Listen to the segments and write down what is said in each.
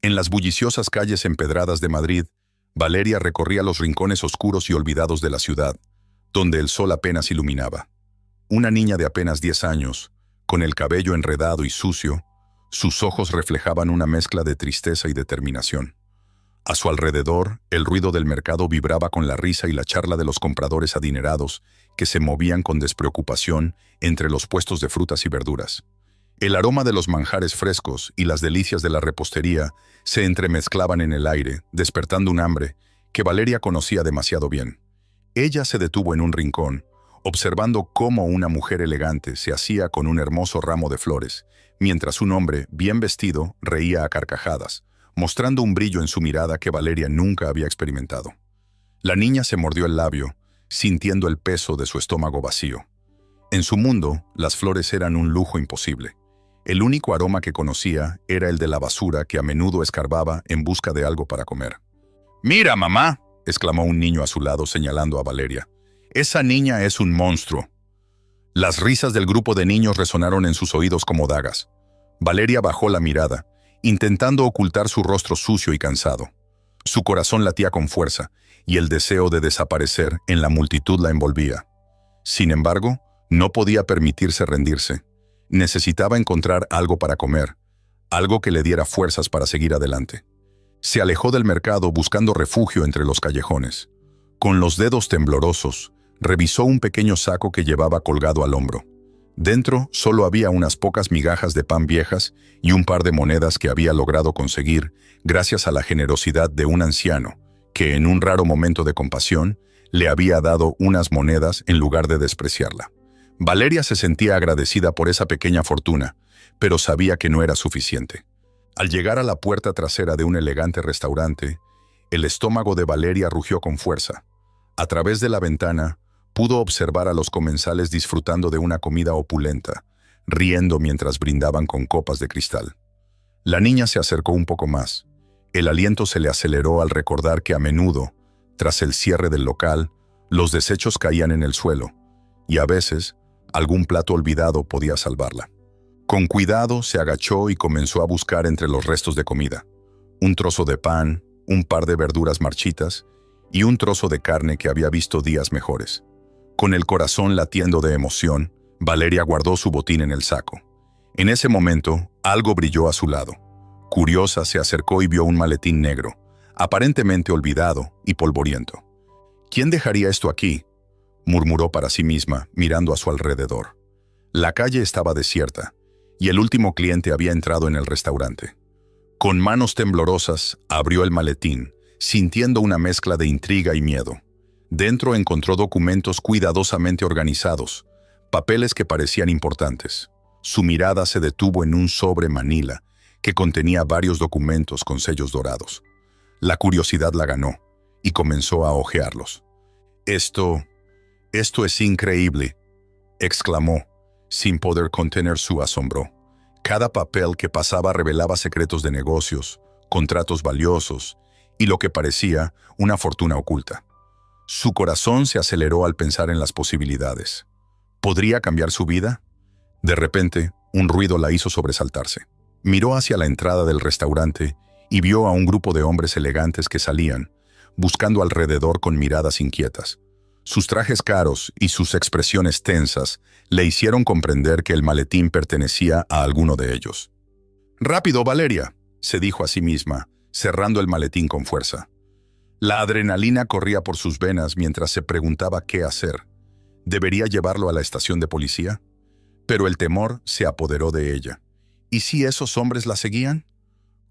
En las bulliciosas calles empedradas de Madrid, Valeria recorría los rincones oscuros y olvidados de la ciudad, donde el sol apenas iluminaba. Una niña de apenas 10 años, con el cabello enredado y sucio, sus ojos reflejaban una mezcla de tristeza y determinación. A su alrededor, el ruido del mercado vibraba con la risa y la charla de los compradores adinerados que se movían con despreocupación entre los puestos de frutas y verduras. El aroma de los manjares frescos y las delicias de la repostería se entremezclaban en el aire, despertando un hambre que Valeria conocía demasiado bien. Ella se detuvo en un rincón, observando cómo una mujer elegante se hacía con un hermoso ramo de flores, mientras un hombre, bien vestido, reía a carcajadas, mostrando un brillo en su mirada que Valeria nunca había experimentado. La niña se mordió el labio, sintiendo el peso de su estómago vacío. En su mundo, las flores eran un lujo imposible. El único aroma que conocía era el de la basura que a menudo escarbaba en busca de algo para comer. «¡Mira, mamá!», exclamó un niño a su lado señalando a Valeria. «Esa niña es un monstruo». Las risas del grupo de niños resonaron en sus oídos como dagas. Valeria bajó la mirada, intentando ocultar su rostro sucio y cansado. Su corazón latía con fuerza, y el deseo de desaparecer en la multitud la envolvía. Sin embargo, no podía permitirse rendirse. Necesitaba encontrar algo para comer, algo que le diera fuerzas para seguir adelante. Se alejó del mercado buscando refugio entre los callejones. Con los dedos temblorosos, revisó un pequeño saco que llevaba colgado al hombro. Dentro solo había unas pocas migajas de pan viejas y un par de monedas que había logrado conseguir gracias a la generosidad de un anciano que, en un raro momento de compasión, le había dado unas monedas en lugar de despreciarla. Valeria se sentía agradecida por esa pequeña fortuna, pero sabía que no era suficiente. Al llegar a la puerta trasera de un elegante restaurante, el estómago de Valeria rugió con fuerza. A través de la ventana, pudo observar a los comensales disfrutando de una comida opulenta, riendo mientras brindaban con copas de cristal. La niña se acercó un poco más. El aliento se le aceleró al recordar que a menudo, tras el cierre del local, los desechos caían en el suelo, y a veces, algún plato olvidado podía salvarla. Con cuidado se agachó y comenzó a buscar entre los restos de comida. Un trozo de pan, un par de verduras marchitas y un trozo de carne que había visto días mejores. Con el corazón latiendo de emoción, Valeria guardó su botín en el saco. En ese momento, algo brilló a su lado. Curiosa, se acercó y vio un maletín negro, aparentemente olvidado y polvoriento. «¿Quién dejaría esto aquí?», murmuró para sí misma, mirando a su alrededor. La calle estaba desierta, y el último cliente había entrado en el restaurante. Con manos temblorosas, abrió el maletín, sintiendo una mezcla de intriga y miedo. Dentro encontró documentos cuidadosamente organizados, papeles que parecían importantes. Su mirada se detuvo en un sobre manila, que contenía varios documentos con sellos dorados. La curiosidad la ganó, y comenzó a hojearlos. «Esto es increíble», exclamó, sin poder contener su asombro. Cada papel que pasaba revelaba secretos de negocios, contratos valiosos y lo que parecía una fortuna oculta. Su corazón se aceleró al pensar en las posibilidades. ¿Podría cambiar su vida? De repente, un ruido la hizo sobresaltarse. Miró hacia la entrada del restaurante y vio a un grupo de hombres elegantes que salían, buscando alrededor con miradas inquietas. Sus trajes caros y sus expresiones tensas le hicieron comprender que el maletín pertenecía a alguno de ellos. «Rápido, Valeria», se dijo a sí misma, cerrando el maletín con fuerza. La adrenalina corría por sus venas mientras se preguntaba qué hacer. ¿Debería llevarlo a la estación de policía? Pero el temor se apoderó de ella. ¿Y si esos hombres la seguían?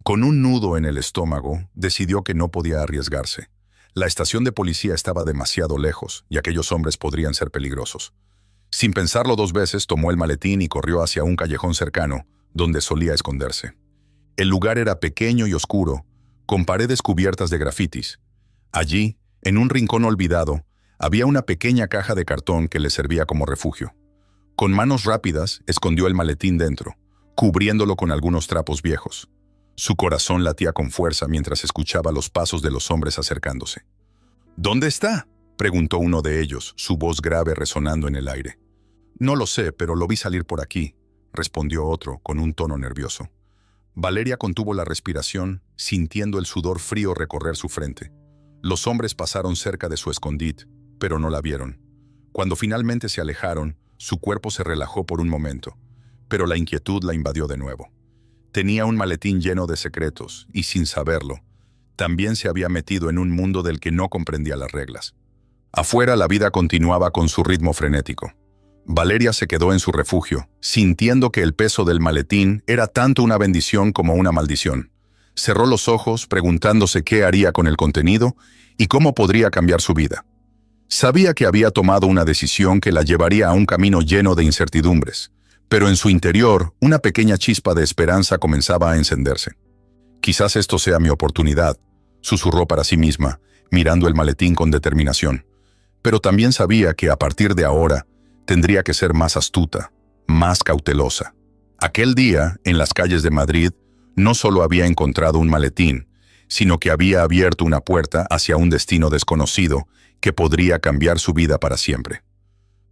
Con un nudo en el estómago, decidió que no podía arriesgarse. La estación de policía estaba demasiado lejos y aquellos hombres podrían ser peligrosos. Sin pensarlo dos veces, tomó el maletín y corrió hacia un callejón cercano, donde solía esconderse. El lugar era pequeño y oscuro, con paredes cubiertas de grafitis. Allí, en un rincón olvidado, había una pequeña caja de cartón que le servía como refugio. Con manos rápidas, escondió el maletín dentro, cubriéndolo con algunos trapos viejos. Su corazón latía con fuerza mientras escuchaba los pasos de los hombres acercándose. «¿Dónde está?», preguntó uno de ellos, su voz grave resonando en el aire. «No lo sé, pero lo vi salir por aquí», respondió otro con un tono nervioso. Valeria contuvo la respiración, sintiendo el sudor frío recorrer su frente. Los hombres pasaron cerca de su escondite, pero no la vieron. Cuando finalmente se alejaron, su cuerpo se relajó por un momento, pero la inquietud la invadió de nuevo. Tenía un maletín lleno de secretos, y sin saberlo, también se había metido en un mundo del que no comprendía las reglas. Afuera la vida continuaba con su ritmo frenético. Valeria se quedó en su refugio, sintiendo que el peso del maletín era tanto una bendición como una maldición. Cerró los ojos, preguntándose qué haría con el contenido y cómo podría cambiar su vida. Sabía que había tomado una decisión que la llevaría a un camino lleno de incertidumbres, pero en su interior una pequeña chispa de esperanza comenzaba a encenderse. «Quizás esto sea mi oportunidad», susurró para sí misma, mirando el maletín con determinación. Pero también sabía que a partir de ahora tendría que ser más astuta, más cautelosa. Aquel día, en las calles de Madrid, no solo había encontrado un maletín, sino que había abierto una puerta hacia un destino desconocido que podría cambiar su vida para siempre.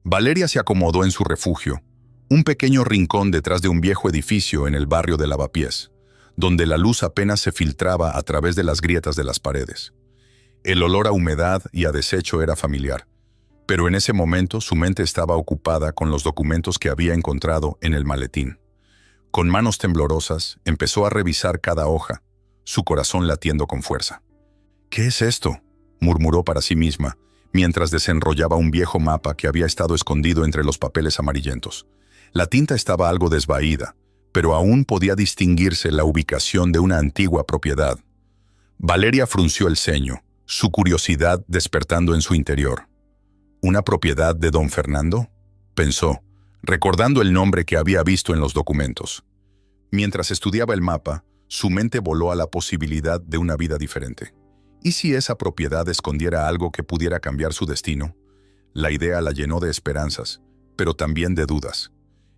Valeria se acomodó en su refugio, un pequeño rincón detrás de un viejo edificio en el barrio de Lavapiés, donde la luz apenas se filtraba a través de las grietas de las paredes. El olor a humedad y a desecho era familiar, pero en ese momento su mente estaba ocupada con los documentos que había encontrado en el maletín. Con manos temblorosas, empezó a revisar cada hoja, su corazón latiendo con fuerza. «¿Qué es esto?», murmuró para sí misma, mientras desenrollaba un viejo mapa que había estado escondido entre los papeles amarillentos. La tinta estaba algo desvaída, pero aún podía distinguirse la ubicación de una antigua propiedad. Valeria frunció el ceño, su curiosidad despertando en su interior. ¿Una propiedad de don Fernando?, pensó, recordando el nombre que había visto en los documentos. Mientras estudiaba el mapa, su mente voló a la posibilidad de una vida diferente. ¿Y si esa propiedad escondiera algo que pudiera cambiar su destino? La idea la llenó de esperanzas, pero también de dudas.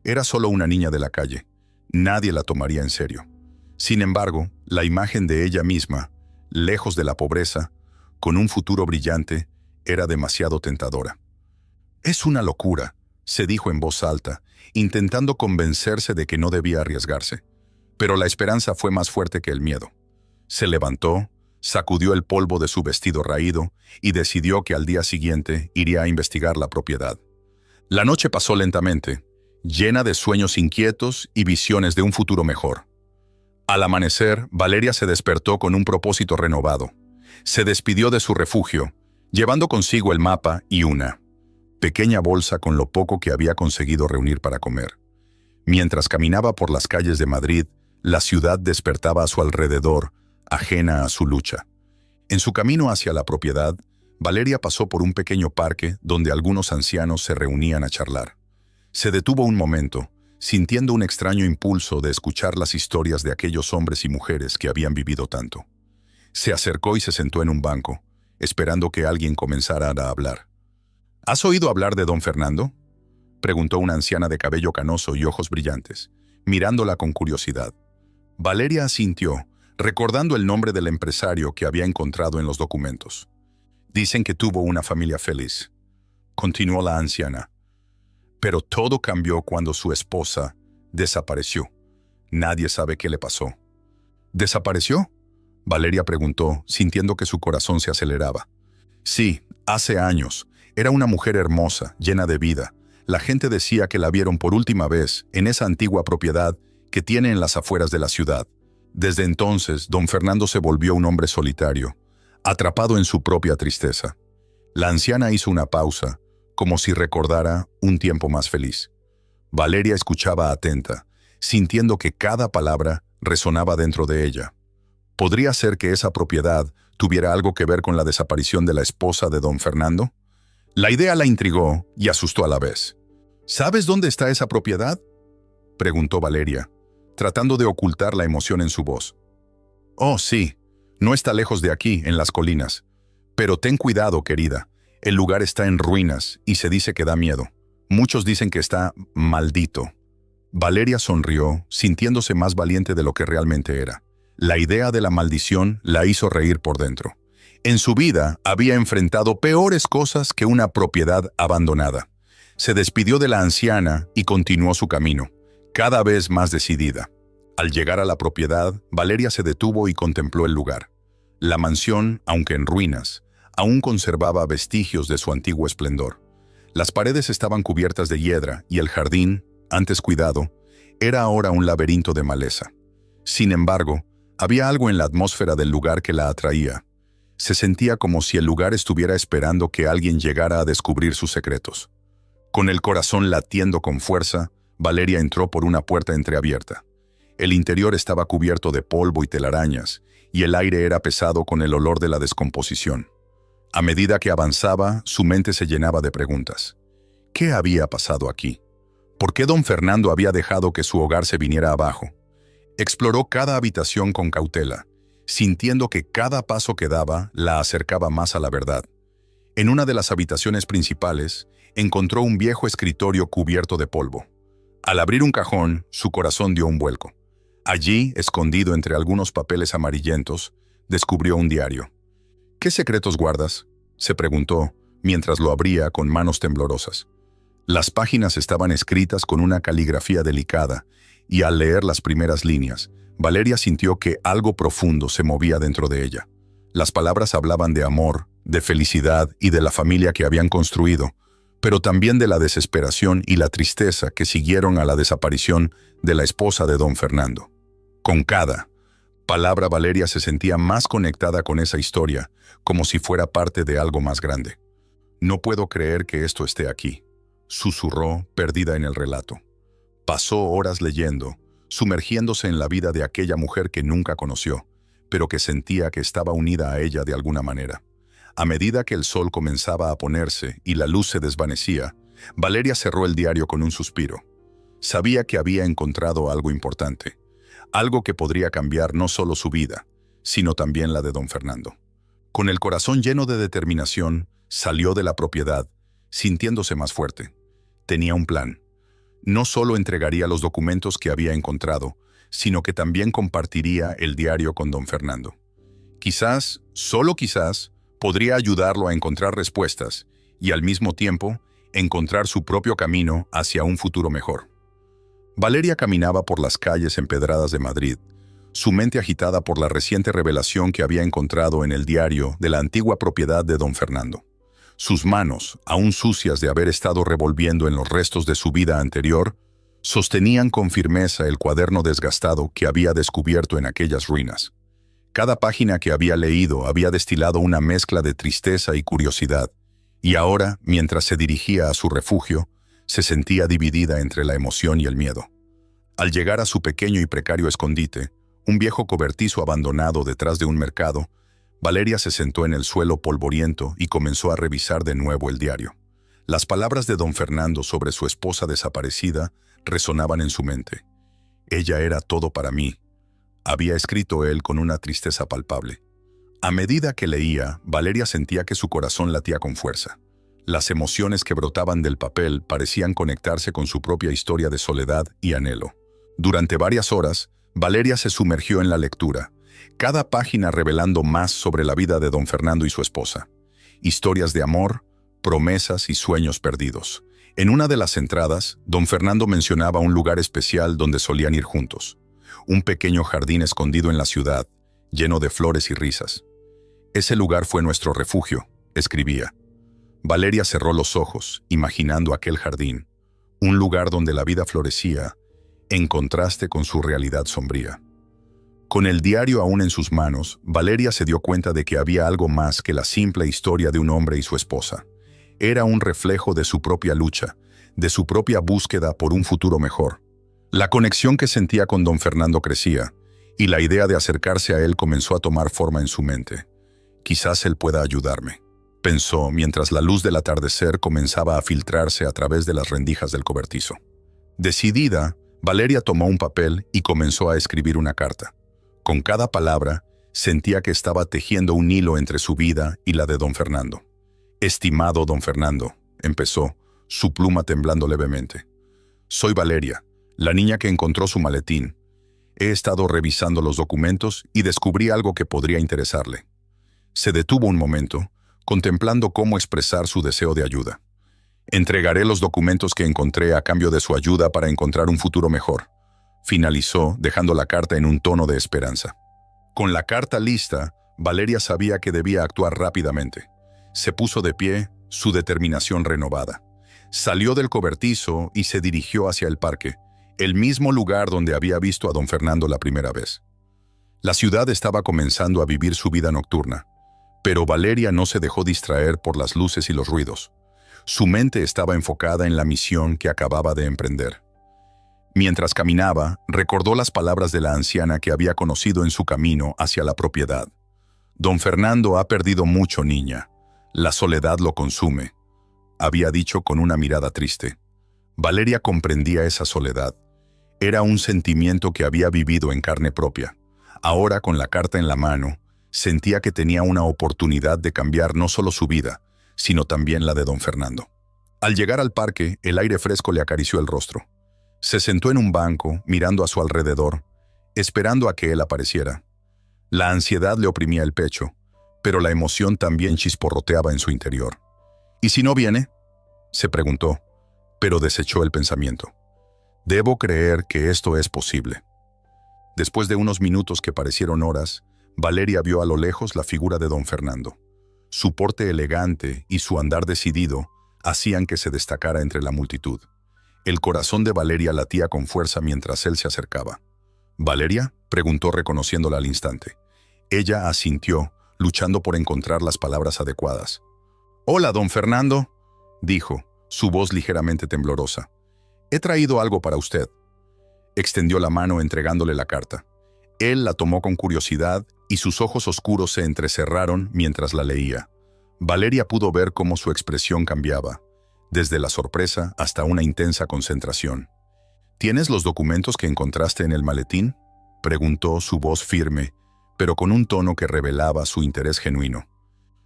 Era solo una niña de la calle. Nadie la tomaría en serio. Sin embargo, la imagen de ella misma, lejos de la pobreza, con un futuro brillante, era demasiado tentadora. «Es una locura», se dijo en voz alta, intentando convencerse de que no debía arriesgarse. Pero la esperanza fue más fuerte que el miedo. Se levantó, sacudió el polvo de su vestido raído y decidió que al día siguiente iría a investigar la propiedad. La noche pasó lentamente, llena de sueños inquietos y visiones de un futuro mejor. Al amanecer, Valeria se despertó con un propósito renovado. Se despidió de su refugio, llevando consigo el mapa y una pequeña bolsa con lo poco que había conseguido reunir para comer. Mientras caminaba por las calles de Madrid, la ciudad despertaba a su alrededor, ajena a su lucha. En su camino hacia la propiedad, Valeria pasó por un pequeño parque donde algunos ancianos se reunían a charlar. Se detuvo un momento, sintiendo un extraño impulso de escuchar las historias de aquellos hombres y mujeres que habían vivido tanto. Se acercó y se sentó en un banco, esperando que alguien comenzara a hablar. «¿Has oído hablar de don Fernando?», preguntó una anciana de cabello canoso y ojos brillantes, mirándola con curiosidad. Valeria asintió, recordando el nombre del empresario que había encontrado en los documentos. «Dicen que tuvo una familia feliz», continuó la anciana. «Pero todo cambió cuando su esposa desapareció. Nadie sabe qué le pasó». «¿Desapareció?», Valeria preguntó, sintiendo que su corazón se aceleraba. «Sí, hace años. Era una mujer hermosa, llena de vida. La gente decía que la vieron por última vez en esa antigua propiedad que tiene en las afueras de la ciudad. Desde entonces, don Fernando se volvió un hombre solitario, atrapado en su propia tristeza». La anciana hizo una pausa, como si recordara un tiempo más feliz. Valeria escuchaba atenta, sintiendo que cada palabra resonaba dentro de ella. ¿Podría ser que esa propiedad tuviera algo que ver con la desaparición de la esposa de don Fernando? La idea la intrigó y asustó a la vez. «¿Sabes dónde está esa propiedad?», preguntó Valeria, tratando de ocultar la emoción en su voz. «Oh, sí, no está lejos de aquí, en las colinas. Pero ten cuidado, querida. El lugar está en ruinas y se dice que da miedo. Muchos dicen que está maldito». Valeria sonrió, sintiéndose más valiente de lo que realmente era. La idea de la maldición la hizo reír por dentro. En su vida había enfrentado peores cosas que una propiedad abandonada. Se despidió de la anciana y continuó su camino, cada vez más decidida. Al llegar a la propiedad, Valeria se detuvo y contempló el lugar. La mansión, aunque en ruinas, aún conservaba vestigios de su antiguo esplendor. Las paredes estaban cubiertas de hiedra y el jardín, antes cuidado, era ahora un laberinto de maleza. Sin embargo, había algo en la atmósfera del lugar que la atraía. Se sentía como si el lugar estuviera esperando que alguien llegara a descubrir sus secretos. Con el corazón latiendo con fuerza, Valeria entró por una puerta entreabierta. El interior estaba cubierto de polvo y telarañas, y el aire era pesado con el olor de la descomposición. A medida que avanzaba, su mente se llenaba de preguntas. ¿Qué había pasado aquí? ¿Por qué don Fernando había dejado que su hogar se viniera abajo? Exploró cada habitación con cautela, sintiendo que cada paso que daba la acercaba más a la verdad. En una de las habitaciones principales, encontró un viejo escritorio cubierto de polvo. Al abrir un cajón, su corazón dio un vuelco. Allí, escondido entre algunos papeles amarillentos, descubrió un diario. ¿Qué secretos guardas?, se preguntó, mientras lo abría con manos temblorosas. Las páginas estaban escritas con una caligrafía delicada, y al leer las primeras líneas, Valeria sintió que algo profundo se movía dentro de ella. Las palabras hablaban de amor, de felicidad y de la familia que habían construido, pero también de la desesperación y la tristeza que siguieron a la desaparición de la esposa de don Fernando. Con cada palabra, Valeria se sentía más conectada con esa historia, como si fuera parte de algo más grande. «No puedo creer que esto esté aquí», susurró, perdida en el relato. Pasó horas leyendo, sumergiéndose en la vida de aquella mujer que nunca conoció, pero que sentía que estaba unida a ella de alguna manera. A medida que el sol comenzaba a ponerse y la luz se desvanecía, Valeria cerró el diario con un suspiro. Sabía que había encontrado algo importante, algo que podría cambiar no solo su vida, sino también la de don Fernando. Con el corazón lleno de determinación, salió de la propiedad, sintiéndose más fuerte. Tenía un plan. No solo entregaría los documentos que había encontrado, sino que también compartiría el diario con don Fernando. Quizás, solo quizás, podría ayudarlo a encontrar respuestas y al mismo tiempo encontrar su propio camino hacia un futuro mejor. Valeria caminaba por las calles empedradas de Madrid, su mente agitada por la reciente revelación que había encontrado en el diario de la antigua propiedad de don Fernando. Sus manos, aún sucias de haber estado revolviendo en los restos de su vida anterior, sostenían con firmeza el cuaderno desgastado que había descubierto en aquellas ruinas. Cada página que había leído había destilado una mezcla de tristeza y curiosidad, y ahora, mientras se dirigía a su refugio, se sentía dividida entre la emoción y el miedo. Al llegar a su pequeño y precario escondite, un viejo cobertizo abandonado detrás de un mercado, Valeria se sentó en el suelo polvoriento y comenzó a revisar de nuevo el diario. Las palabras de don Fernando sobre su esposa desaparecida resonaban en su mente. «Ella era todo para mí», había escrito él con una tristeza palpable. A medida que leía, Valeria sentía que su corazón latía con fuerza. Las emociones que brotaban del papel parecían conectarse con su propia historia de soledad y anhelo. Durante varias horas, Valeria se sumergió en la lectura, cada página revelando más sobre la vida de don Fernando y su esposa. Historias de amor, promesas y sueños perdidos. En una de las entradas, don Fernando mencionaba un lugar especial donde solían ir juntos. Un pequeño jardín escondido en la ciudad, lleno de flores y risas. «Ese lugar fue nuestro refugio», escribía. Valeria cerró los ojos, imaginando aquel jardín, un lugar donde la vida florecía, en contraste con su realidad sombría. Con el diario aún en sus manos, Valeria se dio cuenta de que había algo más que la simple historia de un hombre y su esposa. Era un reflejo de su propia lucha, de su propia búsqueda por un futuro mejor. La conexión que sentía con don Fernando crecía, y la idea de acercarse a él comenzó a tomar forma en su mente. «Quizás él pueda ayudarme», pensó mientras la luz del atardecer comenzaba a filtrarse a través de las rendijas del cobertizo. Decidida, Valeria tomó un papel y comenzó a escribir una carta. Con cada palabra, sentía que estaba tejiendo un hilo entre su vida y la de don Fernando. «Estimado don Fernando», empezó, su pluma temblando levemente. «Soy Valeria, la niña que encontró su maletín. He estado revisando los documentos y descubrí algo que podría interesarle». Se detuvo un momento, contemplando cómo expresar su deseo de ayuda. «Entregaré los documentos que encontré a cambio de su ayuda para encontrar un futuro mejor. finalizó, dejando la carta en un tono de esperanza. Con la carta lista, Valeria sabía que debía actuar rápidamente. Se puso de pie, su determinación renovada. Salió del cobertizo y se dirigió hacia el parque, el mismo lugar donde había visto a don Fernando la primera vez. La ciudad estaba comenzando a vivir su vida nocturna, pero Valeria no se dejó distraer por las luces y los ruidos. Su mente estaba enfocada en la misión que acababa de emprender. Mientras caminaba, recordó las palabras de la anciana que había conocido en su camino hacia la propiedad. Don Fernando ha perdido mucho, niña. La soledad lo consume, había dicho con una mirada triste. Valeria comprendía esa soledad. Era un sentimiento que había vivido en carne propia. Ahora, con la carta en la mano, sentía que tenía una oportunidad de cambiar no solo su vida, sino también la de don Fernando. Al llegar al parque, el aire fresco le acarició el rostro. Se sentó en un banco, mirando a su alrededor, esperando a que él apareciera. La ansiedad le oprimía el pecho, pero la emoción también chisporroteaba en su interior. ¿Y si no viene?, se preguntó, pero desechó el pensamiento. Debo creer que esto es posible. Después de unos minutos que parecieron horas, Valeria vio a lo lejos la figura de don Fernando. Su porte elegante y su andar decidido hacían que se destacara entre la multitud. El corazón de Valeria latía con fuerza mientras él se acercaba. ¿Valeria?, preguntó reconociéndola al instante. Ella asintió, luchando por encontrar las palabras adecuadas. «Hola, don Fernando», dijo, su voz ligeramente temblorosa. «He traído algo para usted». Extendió la mano entregándole la carta. Él la tomó con curiosidad y sus ojos oscuros se entrecerraron mientras la leía. Valeria pudo ver cómo su expresión cambiaba, desde la sorpresa hasta una intensa concentración. «¿Tienes los documentos que encontraste en el maletín?», preguntó, su voz firme, pero con un tono que revelaba su interés genuino.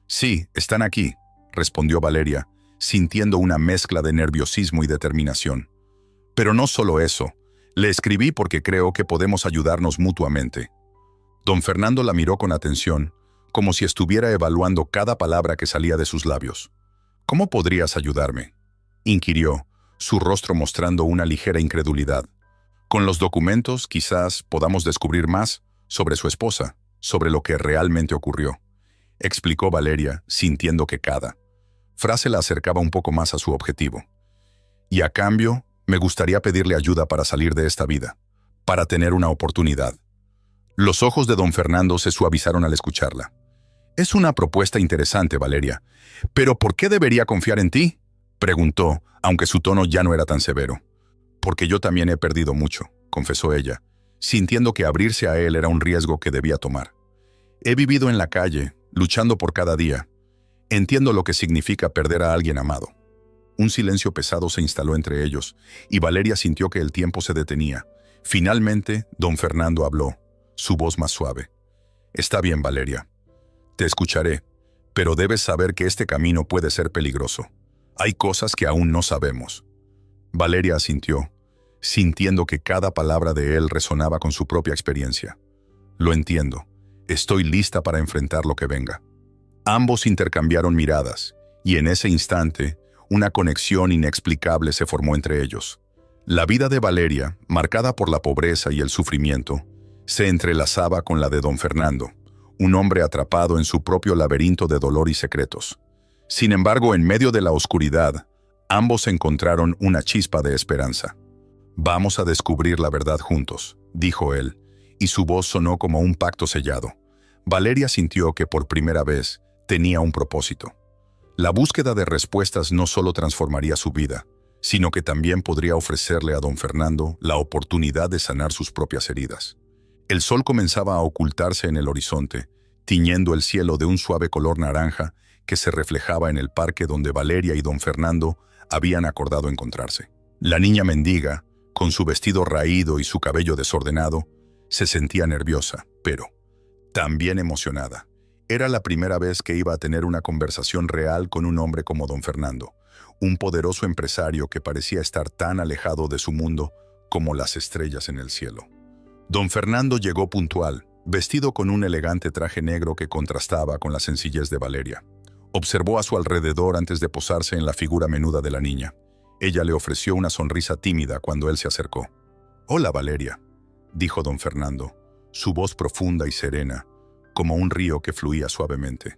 «Sí, están aquí», respondió Valeria, sintiendo una mezcla de nerviosismo y determinación. «Pero no solo eso, le escribí porque creo que podemos ayudarnos mutuamente». Don Fernando la miró con atención, como si estuviera evaluando cada palabra que salía de sus labios. «¿Cómo podrías ayudarme?», inquirió, su rostro mostrando una ligera incredulidad. «Con los documentos quizás podamos descubrir más sobre su esposa, sobre lo que realmente ocurrió», explicó Valeria, sintiendo que cada frase la acercaba un poco más a su objetivo. «Y a cambio, me gustaría pedirle ayuda para salir de esta vida, para tener una oportunidad». Los ojos de don Fernando se suavizaron al escucharla. «Es una propuesta interesante, Valeria. ¿Pero por qué debería confiar en ti?», preguntó, aunque su tono ya no era tan severo. «Porque yo también he perdido mucho», confesó ella, sintiendo que abrirse a él era un riesgo que debía tomar. «He vivido en la calle, luchando por cada día. Entiendo lo que significa perder a alguien amado». Un silencio pesado se instaló entre ellos, y Valeria sintió que el tiempo se detenía. Finalmente, don Fernando habló, su voz más suave. «Está bien, Valeria. Te escucharé, pero debes saber que este camino puede ser peligroso. Hay cosas que aún no sabemos». Valeria asintió, sintiendo que cada palabra de él resonaba con su propia experiencia. «Lo entiendo. Estoy lista para enfrentar lo que venga». Ambos intercambiaron miradas, y en ese instante, una conexión inexplicable se formó entre ellos. La vida de Valeria, marcada por la pobreza y el sufrimiento, se entrelazaba con la de don Fernando, un hombre atrapado en su propio laberinto de dolor y secretos. Sin embargo, en medio de la oscuridad, ambos encontraron una chispa de esperanza. «Vamos a descubrir la verdad juntos», dijo él, y su voz sonó como un pacto sellado. Valeria sintió que por primera vez tenía un propósito. La búsqueda de respuestas no solo transformaría su vida, sino que también podría ofrecerle a don Fernando la oportunidad de sanar sus propias heridas. El sol comenzaba a ocultarse en el horizonte, tiñendo el cielo de un suave color naranja que se reflejaba en el parque donde Valeria y don Fernando habían acordado encontrarse. La niña mendiga, con su vestido raído y su cabello desordenado, se sentía nerviosa, pero también emocionada. Era la primera vez que iba a tener una conversación real con un hombre como don Fernando, un poderoso empresario que parecía estar tan alejado de su mundo como las estrellas en el cielo. Don Fernando llegó puntual, vestido con un elegante traje negro que contrastaba con la sencillez de Valeria. Observó a su alrededor antes de posarse en la figura menuda de la niña. Ella le ofreció una sonrisa tímida cuando él se acercó. «Hola, Valeria», dijo don Fernando, su voz profunda y serena, como un río que fluía suavemente.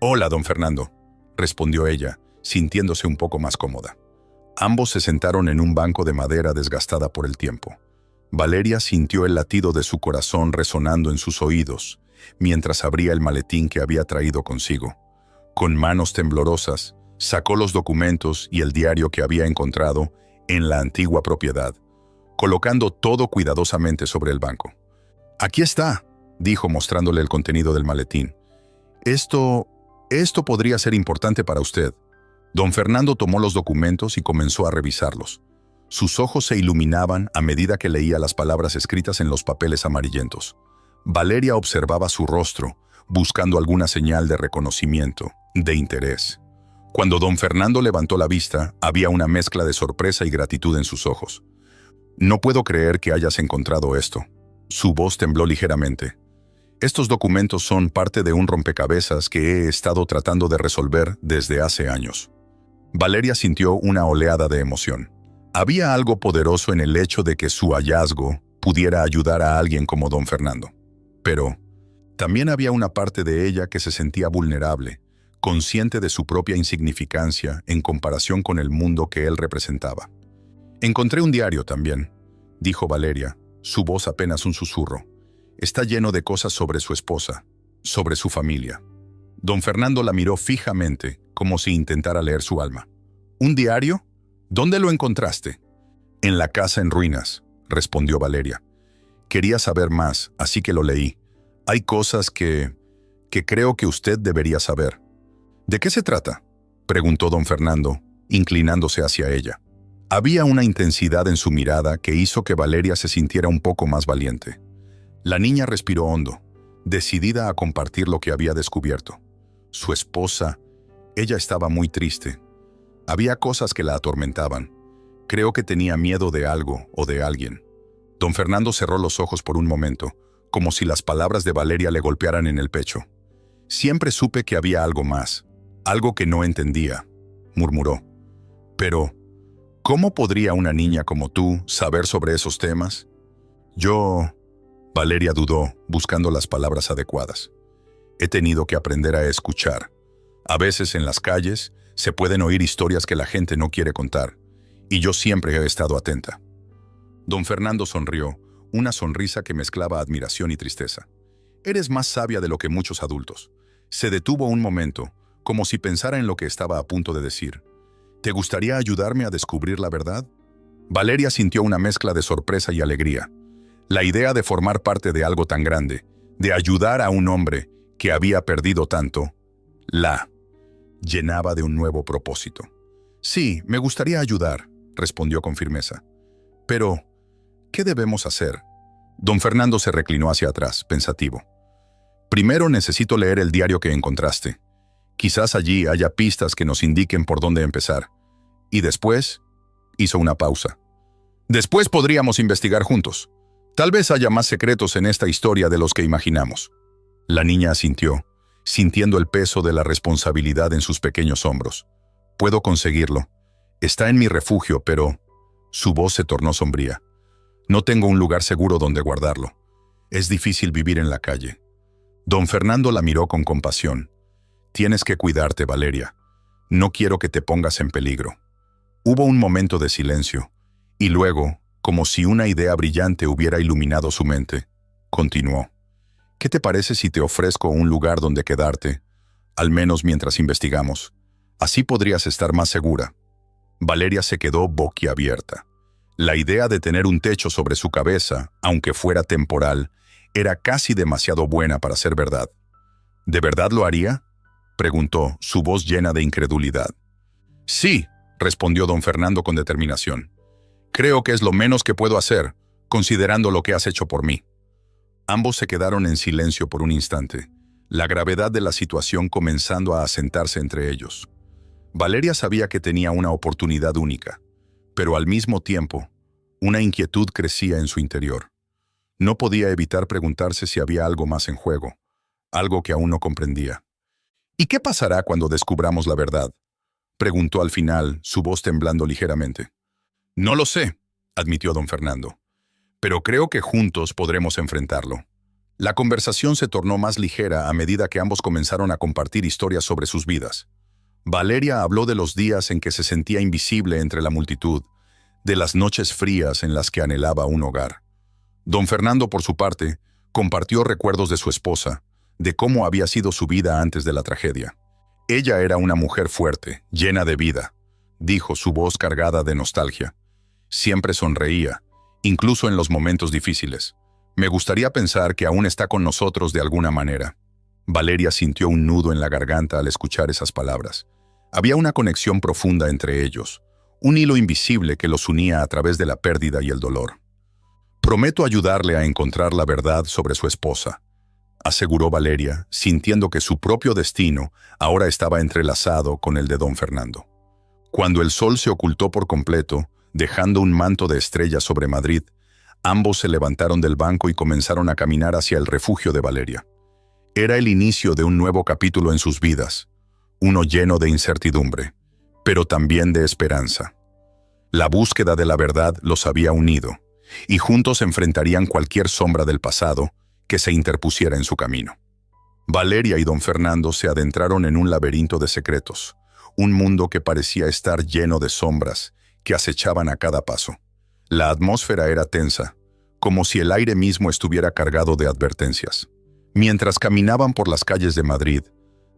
Hola, don Fernando, respondió ella, sintiéndose un poco más cómoda. Ambos se sentaron en un banco de madera desgastada por el tiempo. Valeria sintió el latido de su corazón resonando en sus oídos, mientras abría el maletín que había traído consigo. Con manos temblorosas, sacó los documentos y el diario que había encontrado en la antigua propiedad, colocando todo cuidadosamente sobre el banco. «Aquí está», dijo mostrándole el contenido del maletín. Esto podría ser importante para usted». Don Fernando tomó los documentos y comenzó a revisarlos. Sus ojos se iluminaban a medida que leía las palabras escritas en los papeles amarillentos. Valeria observaba su rostro, buscando alguna señal de reconocimiento, de interés. Cuando don Fernando levantó la vista, había una mezcla de sorpresa y gratitud en sus ojos. «No puedo creer que hayas encontrado esto». Su voz tembló ligeramente. «Estos documentos son parte de un rompecabezas que he estado tratando de resolver desde hace años». Valeria sintió una oleada de emoción. Había algo poderoso en el hecho de que su hallazgo pudiera ayudar a alguien como don Fernando. Pero también había una parte de ella que se sentía vulnerable, consciente de su propia insignificancia en comparación con el mundo que él representaba. «Encontré un diario también», dijo Valeria, su voz apenas un susurro. «Está lleno de cosas sobre su esposa, sobre su familia». Don Fernando la miró fijamente, como si intentara leer su alma. «¿Un diario? ¿Dónde lo encontraste?» «En la casa en ruinas», respondió Valeria. «Quería saber más, así que lo leí. Hay cosas que creo que usted debería saber». «¿De qué se trata?», preguntó don Fernando, inclinándose hacia ella. Había una intensidad en su mirada que hizo que Valeria se sintiera un poco más valiente. La niña respiró hondo, decidida a compartir lo que había descubierto. Su esposa, ella estaba muy triste. Había cosas que la atormentaban. Creo que tenía miedo de algo o de alguien. Don Fernando cerró los ojos por un momento, como si las palabras de Valeria le golpearan en el pecho. «Siempre supe que había algo más, algo que no entendía», murmuró. «Pero, ¿cómo podría una niña como tú saber sobre esos temas?» Valeria dudó, buscando las palabras adecuadas. «He tenido que aprender a escuchar. A veces en las calles se pueden oír historias que la gente no quiere contar, y yo siempre he estado atenta». Don Fernando sonrió, una sonrisa que mezclaba admiración y tristeza. «Eres más sabia de lo que muchos adultos». Se detuvo un momento, como si pensara en lo que estaba a punto de decir. «¿Te gustaría ayudarme a descubrir la verdad?» Valeria sintió una mezcla de sorpresa y alegría. La idea de formar parte de algo tan grande, de ayudar a un hombre que había perdido tanto, la llenaba de un nuevo propósito. «Sí, me gustaría ayudar», respondió con firmeza. «Pero, ¿qué debemos hacer?» Don Fernando se reclinó hacia atrás, pensativo. «Primero necesito leer el diario que encontraste. Quizás allí haya pistas que nos indiquen por dónde empezar. Y después», hizo una pausa. «Después podríamos investigar juntos. Tal vez haya más secretos en esta historia de los que imaginamos». La niña asintió, sintiendo el peso de la responsabilidad en sus pequeños hombros. «Puedo conseguirlo. Está en mi refugio, pero...» Su voz se tornó sombría. «No tengo un lugar seguro donde guardarlo. Es difícil vivir en la calle». Don Fernando la miró con compasión. «Tienes que cuidarte, Valeria. No quiero que te pongas en peligro». Hubo un momento de silencio, y luego, como si una idea brillante hubiera iluminado su mente, continuó. «¿Qué te parece si te ofrezco un lugar donde quedarte, al menos mientras investigamos? Así podrías estar más segura». Valeria se quedó boquiabierta. La idea de tener un techo sobre su cabeza, aunque fuera temporal, era casi demasiado buena para ser verdad. «¿De verdad lo haría?», preguntó, su voz llena de incredulidad. «Sí», respondió don Fernando con determinación. «Creo que es lo menos que puedo hacer, considerando lo que has hecho por mí». Ambos se quedaron en silencio por un instante, la gravedad de la situación comenzando a asentarse entre ellos. Valeria sabía que tenía una oportunidad única, pero al mismo tiempo, una inquietud crecía en su interior. No podía evitar preguntarse si había algo más en juego, algo que aún no comprendía. «¿Y qué pasará cuando descubramos la verdad?», preguntó al final, su voz temblando ligeramente. «No lo sé», admitió don Fernando. pero creo que juntos podremos enfrentarlo. La conversación se tornó más ligera a medida que ambos comenzaron a compartir historias sobre sus vidas. Valeria habló de los días en que se sentía invisible entre la multitud, de las noches frías en las que anhelaba un hogar. Don Fernando, por su parte, compartió recuerdos de su esposa, de cómo había sido su vida antes de la tragedia. Ella era una mujer fuerte, llena de vida, dijo, su voz cargada de nostalgia. Siempre sonreía, incluso en los momentos difíciles. Me gustaría pensar que aún está con nosotros de alguna manera. Valeria sintió un nudo en la garganta al escuchar esas palabras. Había una conexión profunda entre ellos, un hilo invisible que los unía a través de la pérdida y el dolor. Prometo ayudarle a encontrar la verdad sobre su esposa, aseguró Valeria, sintiendo que su propio destino ahora estaba entrelazado con el de don Fernando. Cuando el sol se ocultó por completo, dejando un manto de estrellas sobre Madrid, ambos se levantaron del banco y comenzaron a caminar hacia el refugio de Valeria. Era el inicio de un nuevo capítulo en sus vidas, uno lleno de incertidumbre, pero también de esperanza. La búsqueda de la verdad los había unido, y juntos enfrentarían cualquier sombra del pasado que se interpusiera en su camino. Valeria y don Fernando se adentraron en un laberinto de secretos, un mundo que parecía estar lleno de sombras que acechaban a cada paso. La atmósfera era tensa, como si el aire mismo estuviera cargado de advertencias. Mientras caminaban por las calles de Madrid,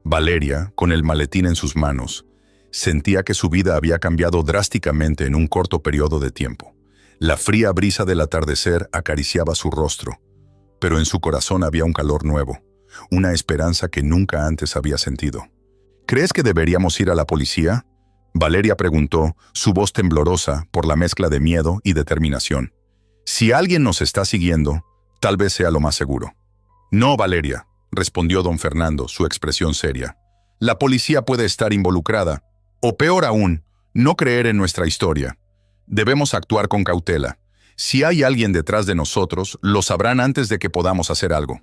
Valeria, con el maletín en sus manos, sentía que su vida había cambiado drásticamente en un corto periodo de tiempo. La fría brisa del atardecer acariciaba su rostro, pero en su corazón había un calor nuevo, una esperanza que nunca antes había sentido. ¿Crees que deberíamos ir a la policía?, Valeria preguntó, su voz temblorosa por la mezcla de miedo y determinación. Si alguien nos está siguiendo, tal vez sea lo más seguro. No, Valeria, respondió don Fernando, su expresión seria. La policía puede estar involucrada, o peor aún, no creer en nuestra historia. Debemos actuar con cautela. Si hay alguien detrás de nosotros, lo sabrán antes de que podamos hacer algo.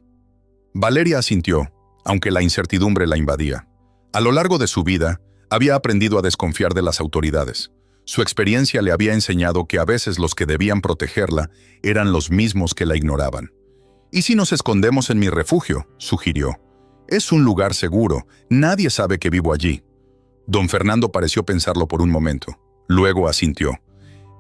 Valeria asintió, aunque la incertidumbre la invadía. A lo largo de su vida, había aprendido a desconfiar de las autoridades. Su experiencia le había enseñado que a veces los que debían protegerla eran los mismos que la ignoraban. «¿Y si nos escondemos en mi refugio?», sugirió. «Es un lugar seguro, nadie sabe que vivo allí». Don Fernando pareció pensarlo por un momento. Luego asintió.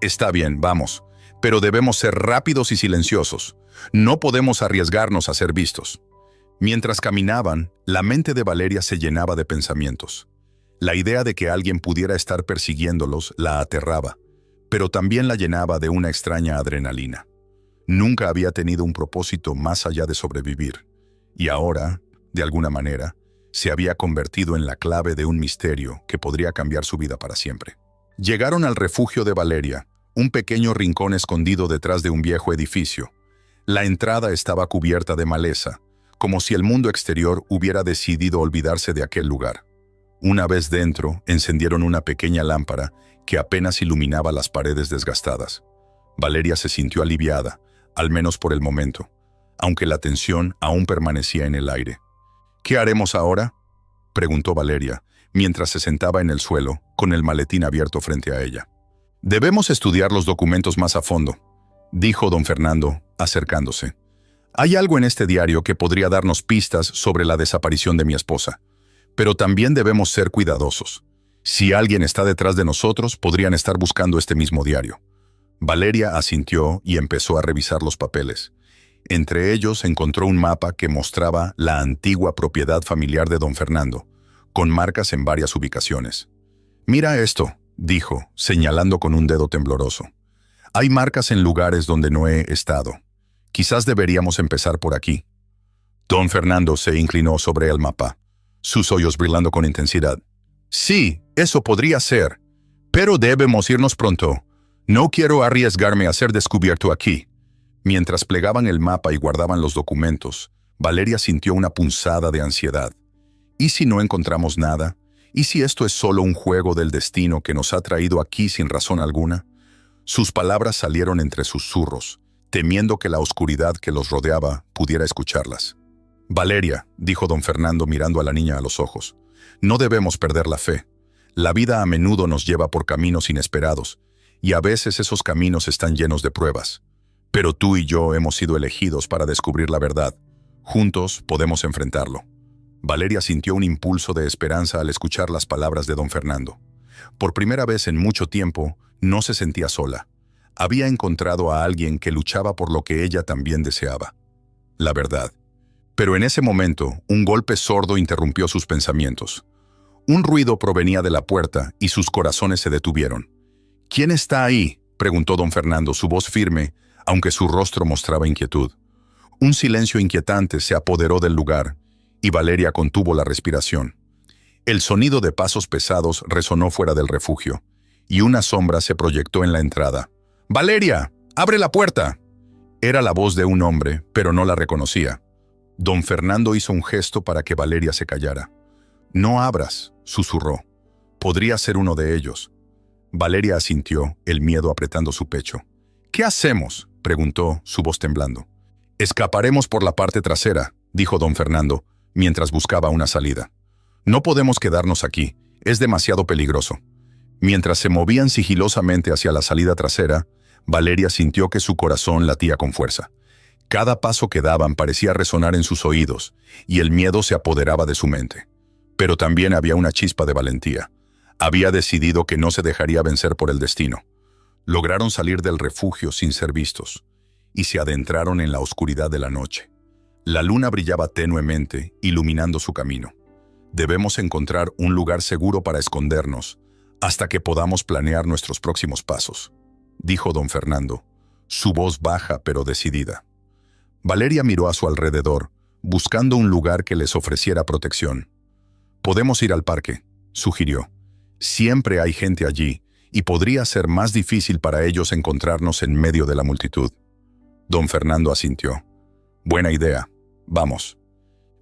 «Está bien, vamos, pero debemos ser rápidos y silenciosos. No podemos arriesgarnos a ser vistos». Mientras caminaban, la mente de Valeria se llenaba de pensamientos. La idea de que alguien pudiera estar persiguiéndolos la aterraba, pero también la llenaba de una extraña adrenalina. Nunca había tenido un propósito más allá de sobrevivir, y ahora, de alguna manera, se había convertido en la clave de un misterio que podría cambiar su vida para siempre. Llegaron al refugio de Valeria, un pequeño rincón escondido detrás de un viejo edificio. La entrada estaba cubierta de maleza, como si el mundo exterior hubiera decidido olvidarse de aquel lugar. Una vez dentro, encendieron una pequeña lámpara que apenas iluminaba las paredes desgastadas. Valeria se sintió aliviada, al menos por el momento, aunque la tensión aún permanecía en el aire. «¿Qué haremos ahora?», preguntó Valeria, mientras se sentaba en el suelo, con el maletín abierto frente a ella. «Debemos estudiar los documentos más a fondo», dijo don Fernando, acercándose. «Hay algo en este diario que podría darnos pistas sobre la desaparición de mi esposa. Pero también debemos ser cuidadosos. Si alguien está detrás de nosotros, podrían estar buscando este mismo diario». Valeria asintió y empezó a revisar los papeles. Entre ellos encontró un mapa que mostraba la antigua propiedad familiar de don Fernando, con marcas en varias ubicaciones. «Mira esto», dijo, señalando con un dedo tembloroso. «Hay marcas en lugares donde no he estado. Quizás deberíamos empezar por aquí». Don Fernando se inclinó sobre el mapa, sus ojos brillando con intensidad. «Sí, eso podría ser. Pero debemos irnos pronto. No quiero arriesgarme a ser descubierto aquí». Mientras plegaban el mapa y guardaban los documentos, Valeria sintió una punzada de ansiedad. ¿Y si no encontramos nada? ¿Y si esto es solo un juego del destino que nos ha traído aquí sin razón alguna? Sus palabras salieron entre susurros, temiendo que la oscuridad que los rodeaba pudiera escucharlas. «Valeria», dijo don Fernando mirando a la niña a los ojos, «no debemos perder la fe. La vida a menudo nos lleva por caminos inesperados, y a veces esos caminos están llenos de pruebas. Pero tú y yo hemos sido elegidos para descubrir la verdad. Juntos podemos enfrentarlo. Valeria sintió un impulso de esperanza al escuchar las palabras de don Fernando. Por primera vez en mucho tiempo, no se sentía sola. Había encontrado a alguien que luchaba por lo que ella también deseaba: la verdad. Pero en ese momento, un golpe sordo interrumpió sus pensamientos. Un ruido provenía de la puerta y sus corazones se detuvieron. «¿Quién está ahí?», preguntó don Fernando, su voz firme, aunque su rostro mostraba inquietud. Un silencio inquietante se apoderó del lugar, y Valeria contuvo la respiración. El sonido de pasos pesados resonó fuera del refugio, y una sombra se proyectó en la entrada. «¡Valeria! ¡Abre la puerta!». Era la voz de un hombre, pero no la reconocía. Don Fernando hizo un gesto para que Valeria se callara. «No abras», susurró. «Podría ser uno de ellos». Valeria asintió, el miedo apretando su pecho. «¿Qué hacemos?», preguntó, su voz temblando. «Escaparemos por la parte trasera», dijo don Fernando, mientras buscaba una salida. «No podemos quedarnos aquí, es demasiado peligroso». Mientras se movían sigilosamente hacia la salida trasera, Valeria sintió que su corazón latía con fuerza. Cada paso que daban parecía resonar en sus oídos, y el miedo se apoderaba de su mente. Pero también había una chispa de valentía. Había decidido que no se dejaría vencer por el destino. Lograron salir del refugio sin ser vistos, y se adentraron en la oscuridad de la noche. La luna brillaba tenuemente, iluminando su camino. «Debemos encontrar un lugar seguro para escondernos, hasta que podamos planear nuestros próximos pasos», dijo don Fernando, su voz baja pero decidida. Valeria miró a su alrededor, buscando un lugar que les ofreciera protección. «Podemos ir al parque», sugirió. «Siempre hay gente allí, y podría ser más difícil para ellos encontrarnos en medio de la multitud». Don Fernando asintió. «Buena idea. Vamos».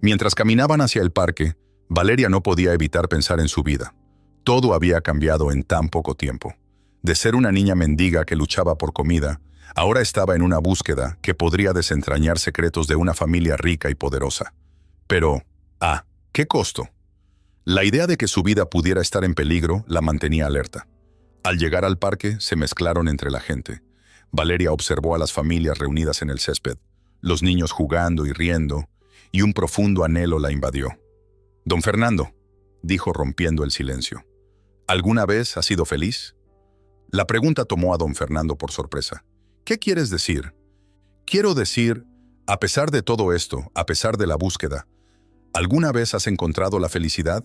Mientras caminaban hacia el parque, Valeria no podía evitar pensar en su vida. Todo había cambiado en tan poco tiempo. De ser una niña mendiga que luchaba por comida, ahora estaba en una búsqueda que podría desentrañar secretos de una familia rica y poderosa. Pero, ¿a qué costo? La idea de que su vida pudiera estar en peligro la mantenía alerta. Al llegar al parque, se mezclaron entre la gente. Valeria observó a las familias reunidas en el césped, los niños jugando y riendo, y un profundo anhelo la invadió. «Don Fernando», dijo rompiendo el silencio, «¿alguna vez has sido feliz?». La pregunta tomó a don Fernando por sorpresa. «¿Qué quieres decir?». «Quiero decir, a pesar de todo esto, a pesar de la búsqueda, ¿alguna vez has encontrado la felicidad?».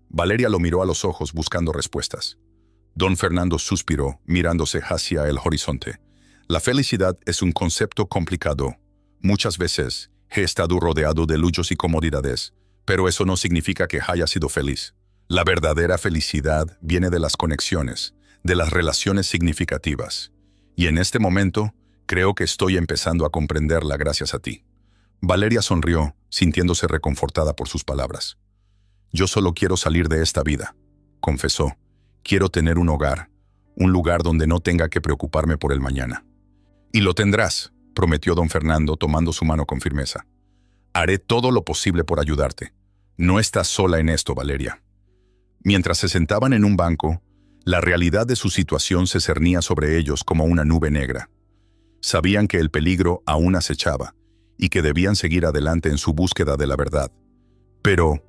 Valeria lo miró a los ojos buscando respuestas. Don Fernando suspiró, mirándose hacia el horizonte. «La felicidad es un concepto complicado. Muchas veces he estado rodeado de lujos y comodidades, pero eso no significa que haya sido feliz. La verdadera felicidad viene de las conexiones, de las relaciones significativas. Y en este momento, creo que estoy empezando a comprenderla gracias a ti». Valeria sonrió, sintiéndose reconfortada por sus palabras. «Yo solo quiero salir de esta vida», confesó. «Quiero tener un hogar, un lugar donde no tenga que preocuparme por el mañana». «Y lo tendrás», prometió don Fernando tomando su mano con firmeza. «Haré todo lo posible por ayudarte. No estás sola en esto, Valeria». Mientras se sentaban en un banco, la realidad de su situación se cernía sobre ellos como una nube negra. Sabían que el peligro aún acechaba y que debían seguir adelante en su búsqueda de la verdad. Pero,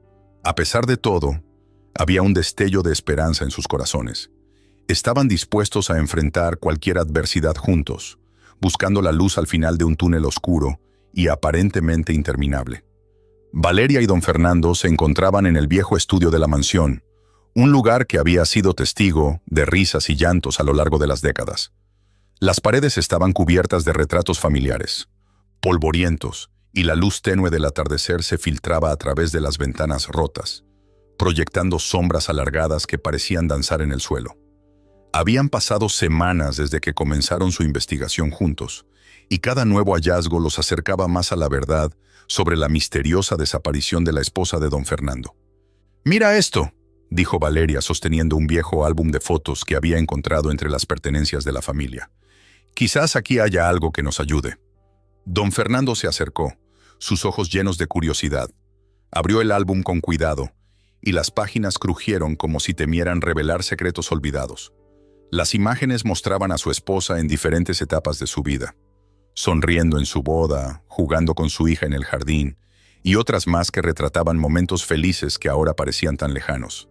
a pesar de todo, había un destello de esperanza en sus corazones. Estaban dispuestos a enfrentar cualquier adversidad juntos, buscando la luz al final de un túnel oscuro y aparentemente interminable. Valeria y don Fernando se encontraban en el viejo estudio de la mansión, un lugar que había sido testigo de risas y llantos a lo largo de las décadas. Las paredes estaban cubiertas de retratos familiares, polvorientos, y la luz tenue del atardecer se filtraba a través de las ventanas rotas, proyectando sombras alargadas que parecían danzar en el suelo. Habían pasado semanas desde que comenzaron su investigación juntos, y cada nuevo hallazgo los acercaba más a la verdad sobre la misteriosa desaparición de la esposa de don Fernando. «Mira esto», dijo Valeria sosteniendo un viejo álbum de fotos que había encontrado entre las pertenencias de la familia. «Quizás aquí haya algo que nos ayude». Don Fernando se acercó, sus ojos llenos de curiosidad. Abrió el álbum con cuidado, y las páginas crujieron como si temieran revelar secretos olvidados. Las imágenes mostraban a su esposa en diferentes etapas de su vida. sonriendo en su boda, jugando con su hija en el jardín, y otras más que retrataban momentos felices que ahora parecían tan lejanos.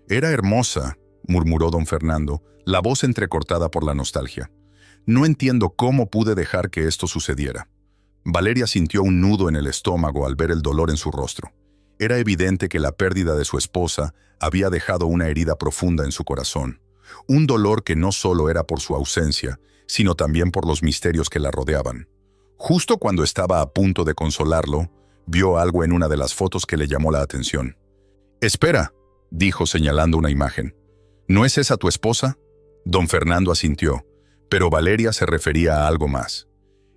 «Era hermosa», murmuró don Fernando, la voz entrecortada por la nostalgia. «No entiendo cómo pude dejar que esto sucediera». Valeria sintió un nudo en el estómago al ver el dolor en su rostro. Era evidente que la pérdida de su esposa había dejado una herida profunda en su corazón. Un dolor que no solo era por su ausencia, sino también por los misterios que la rodeaban. Justo cuando estaba a punto de consolarlo, vio algo en una de las fotos que le llamó la atención. «Espera», dijo señalando una imagen. «¿No es esa tu esposa?» Don Fernando asintió, pero Valeria se refería a algo más.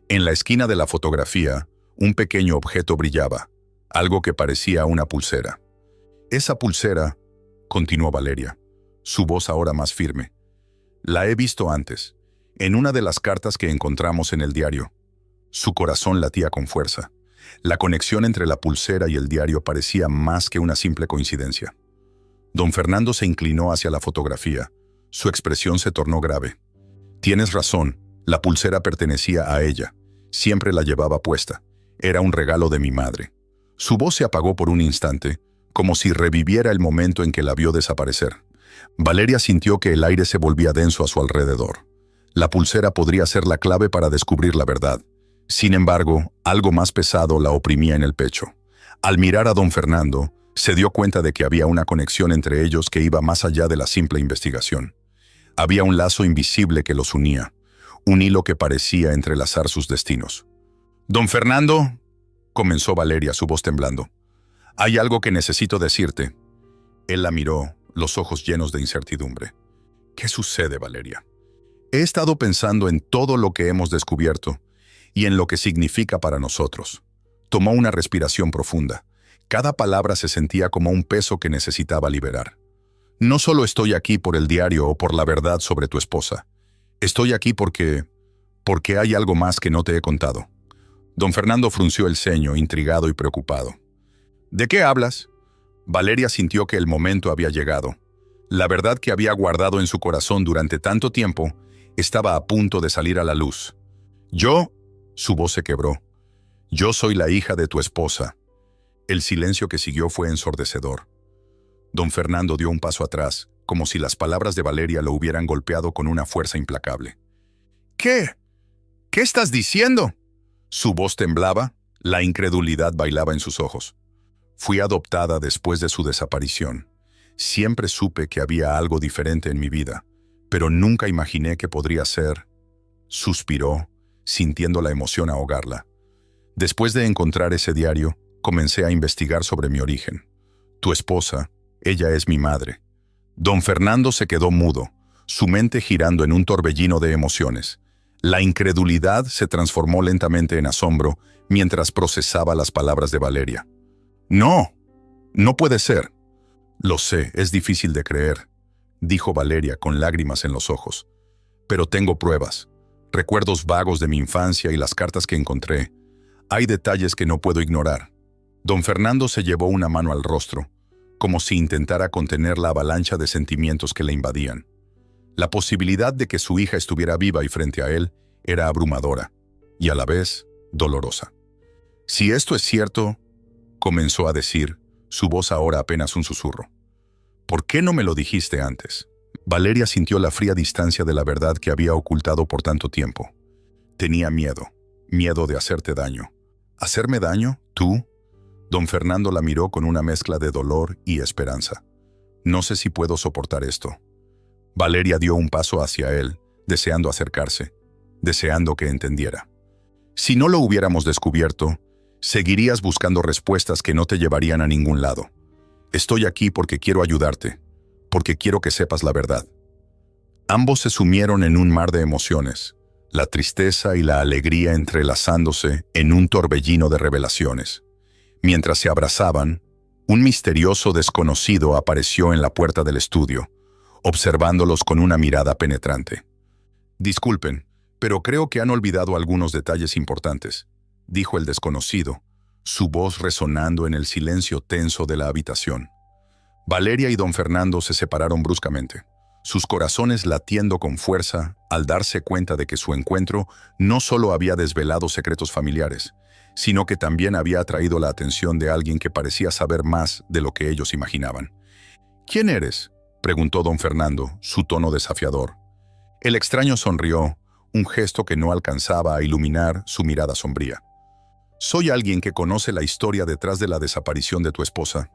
En la esquina de la fotografía, un pequeño objeto brillaba, algo que parecía una pulsera. «Esa pulsera», continuó Valeria, su voz ahora más firme. «La he visto antes, en una de las cartas que encontramos en el diario». Su corazón latía con fuerza. La conexión entre la pulsera y el diario parecía más que una simple coincidencia. Don Fernando se inclinó hacia la fotografía. Su expresión se tornó grave. «Tienes razón, la pulsera pertenecía a ella. Siempre la llevaba puesta. Era un regalo de mi madre». Su voz se apagó por un instante, como si reviviera el momento en que la vio desaparecer. Valeria sintió que el aire se volvía denso a su alrededor. La pulsera podría ser la clave para descubrir la verdad. Sin embargo, algo más pesado la oprimía en el pecho. Al mirar a don Fernando, se dio cuenta de que había una conexión entre ellos que iba más allá de la simple investigación. Había un lazo invisible que los unía, un hilo que parecía entrelazar sus destinos. «Don Fernando», comenzó Valeria, su voz temblando, «hay algo que necesito decirte». Él la miró, los ojos llenos de incertidumbre. «¿Qué sucede, Valeria?» «He estado pensando en todo lo que hemos descubierto y en lo que significa para nosotros». Tomó una respiración profunda. Cada palabra se sentía como un peso que necesitaba liberar. «No solo estoy aquí por el diario o por la verdad sobre tu esposa. Estoy aquí porque hay algo más que no te he contado». Don Fernando frunció el ceño, intrigado y preocupado. «¿De qué hablas?» Valeria sintió que el momento había llegado. La verdad que había guardado en su corazón durante tanto tiempo estaba a punto de salir a la luz. «Yo», su voz se quebró, «yo soy la hija de tu esposa». El silencio que siguió fue ensordecedor. Don Fernando dio un paso atrás, como si las palabras de Valeria lo hubieran golpeado con una fuerza implacable. «¿Qué? ¿Qué estás diciendo?» Su voz temblaba, la incredulidad bailaba en sus ojos. «Fui adoptada después de su desaparición. Siempre supe que había algo diferente en mi vida, pero nunca imaginé que podría ser». Suspiró, sintiendo la emoción ahogarla. «Después de encontrar ese diario, comencé a investigar sobre mi origen. Tu esposa, ella es mi madre». Don Fernando se quedó mudo, su mente girando en un torbellino de emociones. La incredulidad se transformó lentamente en asombro mientras procesaba las palabras de Valeria. «No, no puede ser». «Lo sé, es difícil de creer», dijo Valeria con lágrimas en los ojos. «Pero tengo pruebas, recuerdos vagos de mi infancia y las cartas que encontré. Hay detalles que no puedo ignorar». Don Fernando se llevó una mano al rostro, como si intentara contener la avalancha de sentimientos que le invadían. La posibilidad de que su hija estuviera viva y frente a él era abrumadora, y a la vez dolorosa. «Si esto es cierto», comenzó a decir, su voz ahora apenas un susurro. «¿Por qué no me lo dijiste antes?» Valeria sintió la fría distancia de la verdad que había ocultado por tanto tiempo. Tenía miedo de hacerte daño. «¿Hacerme daño? ¿Tú?» Don Fernando la miró con una mezcla de dolor y esperanza. «No sé si puedo soportar esto». Valeria dio un paso hacia él, deseando acercarse, deseando que entendiera. «Si no lo hubiéramos descubierto, seguirías buscando respuestas que no te llevarían a ningún lado. Estoy aquí porque quiero ayudarte, porque quiero que sepas la verdad». Ambos se sumieron en un mar de emociones, la tristeza y la alegría entrelazándose en un torbellino de revelaciones. Mientras se abrazaban, un misterioso desconocido apareció en la puerta del estudio, observándolos con una mirada penetrante. «Disculpen, pero creo que han olvidado algunos detalles importantes», dijo el desconocido, su voz resonando en el silencio tenso de la habitación. Valeria y don Fernando se separaron bruscamente. sus corazones latiendo con fuerza al darse cuenta de que su encuentro no solo había desvelado secretos familiares, sino que también había atraído la atención de alguien que parecía saber más de lo que ellos imaginaban. «¿Quién eres?», preguntó don Fernando, su tono desafiador. El extraño sonrió, un gesto que no alcanzaba a iluminar su mirada sombría. «Soy alguien que conoce la historia detrás de la desaparición de tu esposa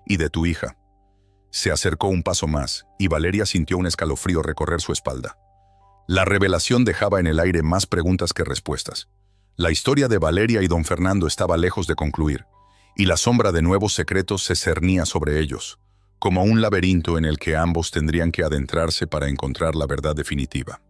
y de tu hija». Se acercó un paso más, y Valeria sintió un escalofrío recorrer su espalda. La revelación dejaba en el aire más preguntas que respuestas. La historia de Valeria y don Fernando estaba lejos de concluir, y la sombra de nuevos secretos se cernía sobre ellos, como un laberinto en el que ambos tendrían que adentrarse para encontrar la verdad definitiva.